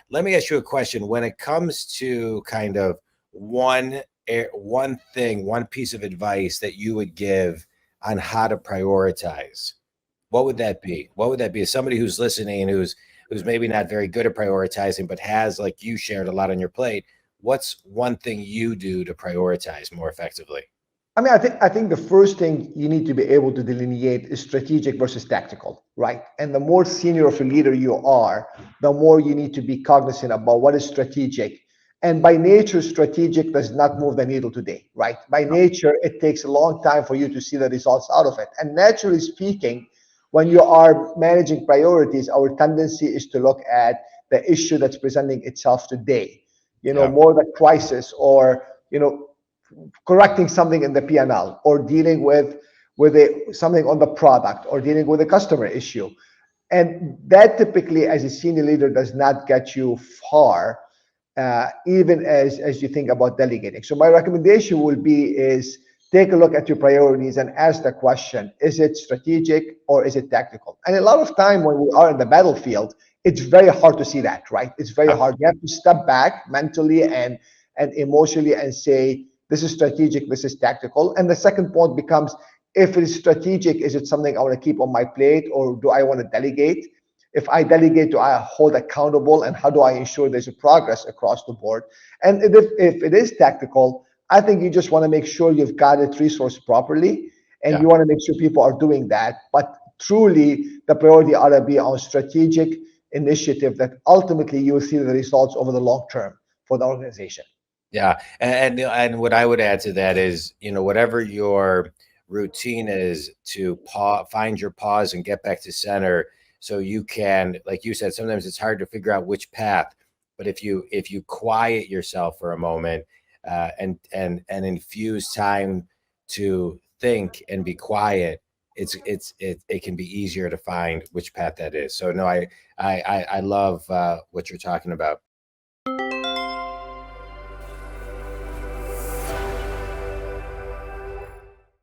let me ask you a question. When it comes to kind of one thing, one piece of advice that you would give on how to prioritize, what would that be? What would that be? As somebody who's listening, who's maybe not very good at prioritizing, but has, like you shared, a lot on your plate. What's one thing you do to prioritize more effectively? I mean, I think the first thing you need to be able to delineate is strategic versus tactical, right? And the more senior of a leader you are, the more you need to be cognizant about what is strategic. And by nature, strategic does not move the needle today, right? By nature, it takes a long time for you to see the results out of it. And naturally speaking, when you are managing priorities, our tendency is to look at the issue that's presenting itself today, Yeah. more the crisis, or correcting something in the P&L, or dealing with something on the product, or dealing with a customer issue. And that typically, as a senior leader, does not get you far, even as you think about delegating. So my recommendation will be is take a look at your priorities and ask the question, is it strategic or is it tactical? And a lot of time when we are in the battlefield, it's very hard to see that, right? It's very hard. You have to step back mentally and emotionally and say, this is strategic, this is tactical. And the second point becomes, if it is strategic, is it something I want to keep on my plate, or do I want to delegate? If I delegate, do I hold accountable, and how do I ensure there's a progress across the board? And if it is tactical, I think you just want to make sure you've got it resourced properly, and you want to make sure people are doing that. But truly, the priority ought to be on strategic initiative that ultimately you will see the results over the long term for the organization. Yeah. And what I would add to that is, whatever your routine is, to find your pause and get back to center, so you can, like you said, sometimes it's hard to figure out which path, but if you quiet yourself for a moment, and infuse time to think and be quiet, it can be easier to find which path that is. So no, I love what you're talking about.